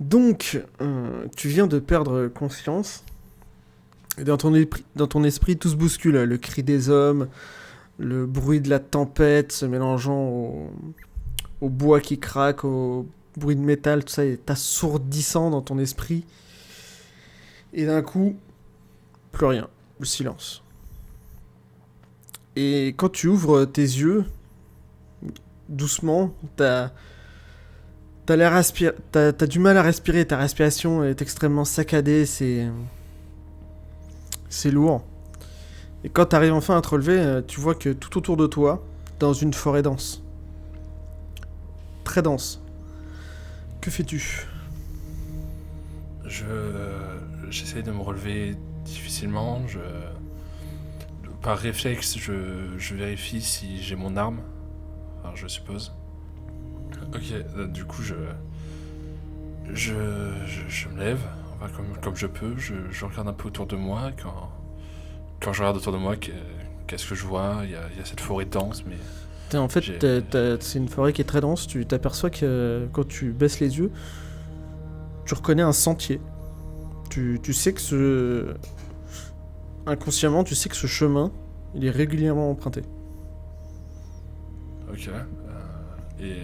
Donc, tu viens de perdre conscience. Et dans ton esprit, tout se bouscule. Le cri des hommes, le bruit de la tempête se mélangeant au bois qui craque, au bruit de métal, tout ça est assourdissant dans ton esprit. Et d'un coup, plus rien. Le silence. Et quand tu ouvres tes yeux, doucement, t'as du mal à respirer. Ta respiration est extrêmement saccadée. C'est lourd. Et quand t'arrives enfin à te relever, tu vois que tout autour de toi, dans une forêt dense. Très dense. Que fais-tu ? J'essaie de me relever difficilement. Par réflexe, je vérifie si j'ai mon arme. Enfin, je suppose. Ok, du coup, je me lève, enfin, comme je peux. Je regarde un peu autour de moi. Quand je regarde autour de moi, qu'est-ce que je vois ? Il y a cette forêt dense, mais En fait, c'est une forêt qui est très dense. Tu t'aperçois que quand tu baisses les yeux, tu reconnais un sentier. Tu sais que inconsciemment, tu sais que ce chemin, il est régulièrement emprunté. Ok. Et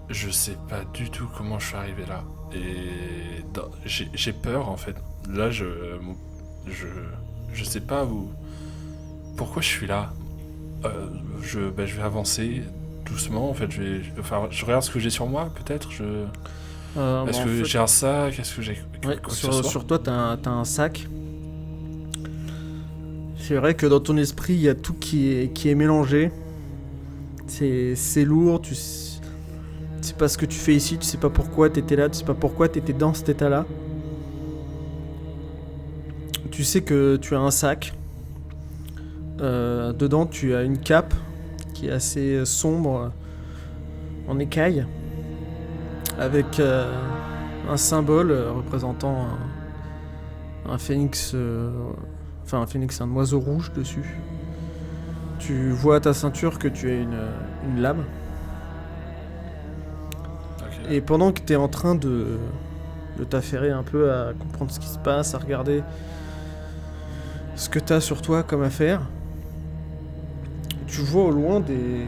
je sais pas du tout comment je suis arrivé là. Et j'ai peur en fait. Là, je sais pas où. Pourquoi je suis là. Je vais avancer doucement. En fait, je regarde ce que j'ai sur moi, peut-être. Est-ce que j'ai un sac ? Est-ce que j'ai ouais, quoi que ce soit ? sur toi, t'as un sac. C'est vrai que dans ton esprit, il y a tout qui est mélangé. C'est lourd. Tu sais pas ce que tu fais ici. Tu sais pas pourquoi t'étais là. Tu sais pas pourquoi t'étais dans cet état-là. Tu sais que tu as un sac. Dedans, tu as une cape qui est assez sombre, en écaille, avec un symbole représentant un phénix, un phénix, un oiseau rouge dessus. Tu vois à ta ceinture que tu as une lame. Okay. Et pendant que tu es en train de t'affairer un peu à comprendre ce qui se passe, à regarder ce que tu as sur toi comme affaire, tu vois au loin des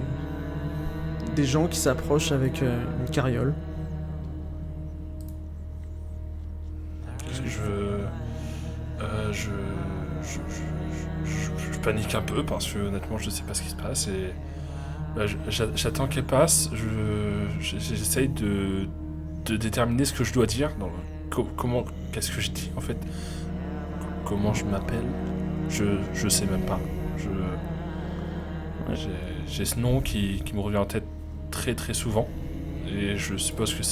gens qui s'approchent avec une carriole. Je panique un peu parce que honnêtement je sais pas ce qui se passe et j'attends qu'elle passe. J'essaye de déterminer ce que je dois dire. Comment, qu'est-ce que je dis en fait ? Comment je m'appelle ? Je sais même pas. J'ai ce nom qui me revient en tête très très souvent et je suppose que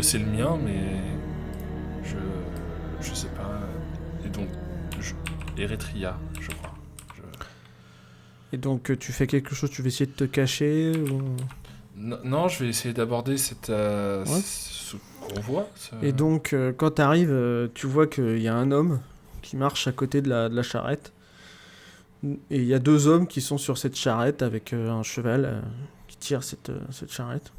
c'est le mien, mais je sais pas. Et donc Eretria, je crois. Et donc tu fais quelque chose, tu veux essayer de te cacher ou... Non, je vais essayer d'aborder ce convoi. Et donc quand t'arrives, tu vois qu'il y a un homme qui marche à côté de la charrette. Et il y a deux hommes qui sont sur cette charrette avec un cheval qui tire cette charrette.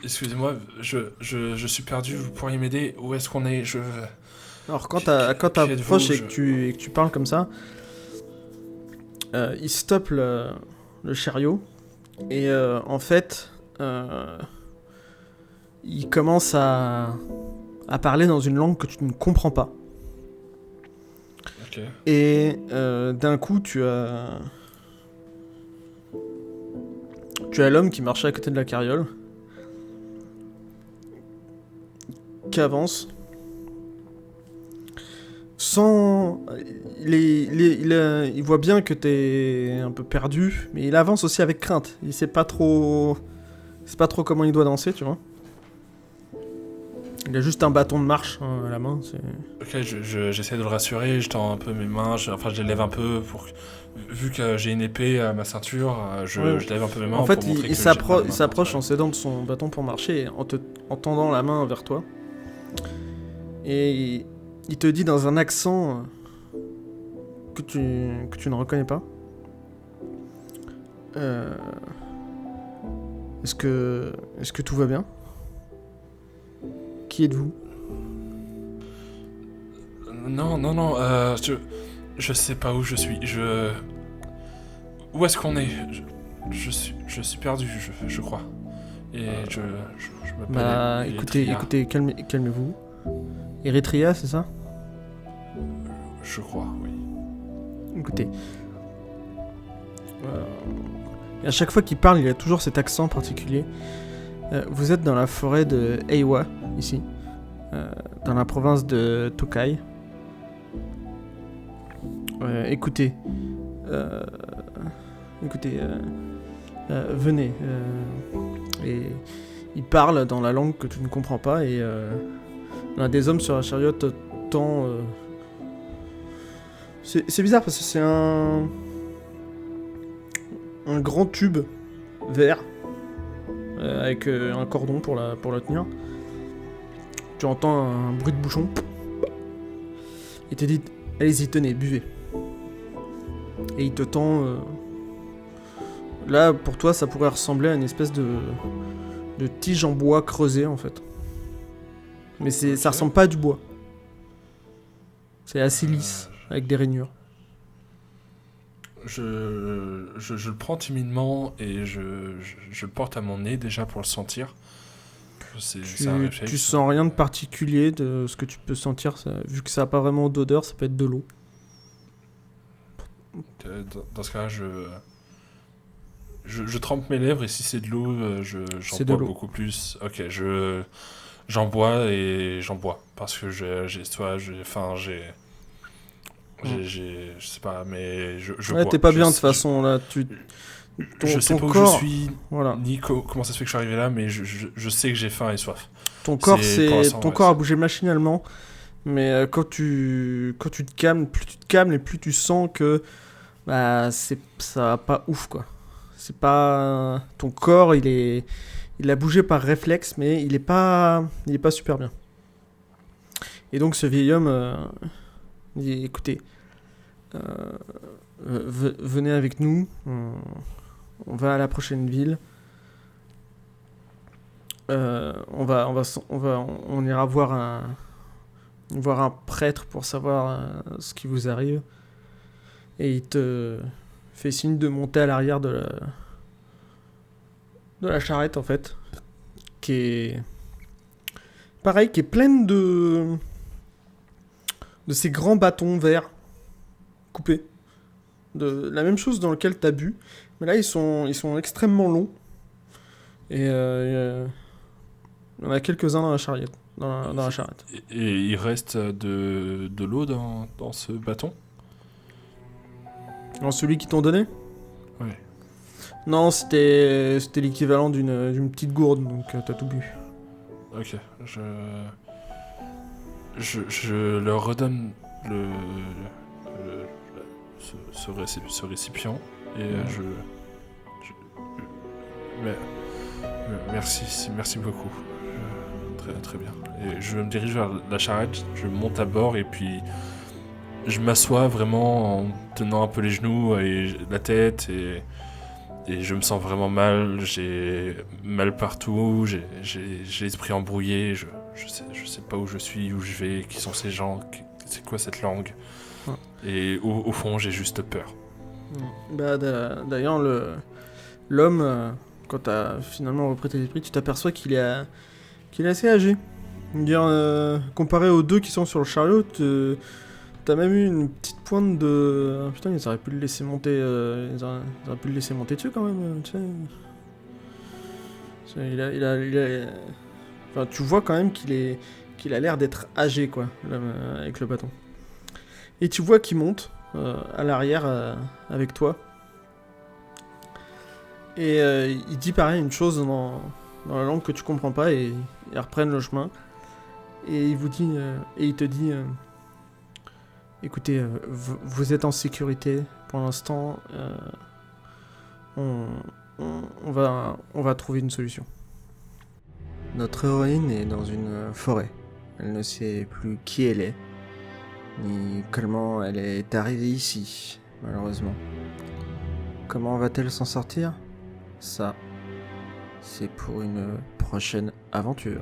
Excusez-moi, je suis perdu, vous pourriez m'aider ? Où est-ce qu'on est ? Alors quand t'approches et que tu parles comme ça, il stoppe le chariot et en fait il commence à parler dans une langue que tu ne comprends pas. Okay. Et d'un coup tu as l'homme qui marchait à côté de la carriole qui avance sans... Il voit bien que t'es un peu perdu, mais il avance aussi avec crainte. Il sait pas trop comment il doit danser, tu vois. Il a juste un bâton de marche à la main. Ok, j'essaie de le rassurer, je tends un peu mes mains, je les lève un peu pour... Vu que j'ai une épée à ma ceinture, je lève un peu mes mains. En fait, pour montrer il s'approche en s'aidant de son bâton pour marcher, et en tendant la main vers toi. Et il te dit dans un accent que tu ne reconnais pas. Est-ce que tout va bien ? Qui êtes-vous? Non, je sais pas où je suis. Où est-ce qu'on est? Je suis perdu, je crois. Et je m'appelle Bah, Eritrea, écoutez, calmez-vous. Eritrea, c'est ça? je crois, oui. Écoutez. Et à chaque fois qu'il parle, il a toujours cet accent particulier. Vous êtes dans la forêt de Eiwa, ici. Dans la province de Tokai. Écoutez. Venez. Et il parle dans la langue que tu ne comprends pas et l'un des hommes sur la chariote tend... C'est bizarre parce que c'est un grand tube vert avec un cordon pour le tenir. Tu entends un bruit de bouchon. Il te dit, allez-y, tenez, buvez. Et il te tend... Là, pour toi, ça pourrait ressembler à une espèce de tige en bois creusée, en fait. Mais ça ressemble pas à du bois. C'est assez lisse, avec des rainures. Je le prends timidement et je le porte à mon nez déjà pour le sentir. C'est un réflexe. Tu sens rien de particulier de ce que tu peux sentir. Vu que ça n'a pas vraiment d'odeur, ça peut être de l'eau. Dans ce cas-là, je trempe mes lèvres et si c'est de l'eau, j'en bois beaucoup plus. Ok, j'en bois et j'en bois parce que j'ai faim, je sais pas, mais je ouais, bois. T'es pas bien de toute façon là. Je sais pas où corps, je suis, voilà. ni comment ça se fait que je suis arrivé là, mais je sais que j'ai faim et soif. Ton corps a bougé machinalement, mais quand tu te calmes, plus tu te calmes et plus tu sens que bah ça va pas ouf quoi. C'est pas ton corps, il a bougé par réflexe, mais il est pas super bien. Et donc ce vieil homme dit écoutez, venez avec nous, on va à la prochaine ville. On ira voir un prêtre pour savoir ce qui vous arrive. Et il te fait signe de monter à l'arrière de la charrette en fait, qui est pareil, qui est pleine de ces grands bâtons verts coupés, de la même chose dans lequel t'as bu, mais là ils sont extrêmement longs et il y en a quelques-uns dans la charrette. Dans la charrette. Et il reste de l'eau dans ce bâton? Dans celui qu'ils t'ont donné? Oui. Non, c'était l'équivalent d'une petite gourde, donc t'as tout bu. Ok, je leur redonne ce récipient et merci beaucoup. Très bien. Et je me dirige vers la charrette, je monte à bord et puis je m'assois vraiment en tenant un peu les genoux et la tête et je me sens vraiment mal, j'ai mal partout, j'ai l'esprit embrouillé, je sais pas où je suis, où je vais, qui sont ces gens, c'est quoi cette langue. Ouais. Et au fond, j'ai juste peur. Bah, d'ailleurs, l'homme, quand t'as finalement repris tes esprits, tu t'aperçois qu'il est assez âgé. Comparé aux deux qui sont sur le chariot, t'as même eu une petite pointe de... Putain, ils auraient pu le laisser monter... Ils auraient pu le laisser monter dessus quand même, tu sais. Enfin, tu vois quand même qu'il a l'air d'être âgé, quoi, avec le bâton. Et tu vois qu'il monte à l'arrière avec toi. Et il dit pareil une chose dans la langue que tu comprends pas et ils reprennent le chemin. Et il te dit... Écoutez, vous êtes en sécurité pour l'instant. On va trouver une solution. Notre héroïne est dans une forêt. Elle ne sait plus qui elle est, ni comment elle est arrivée ici, malheureusement. Comment va-t-elle s'en sortir? Ça, c'est pour une prochaine aventure.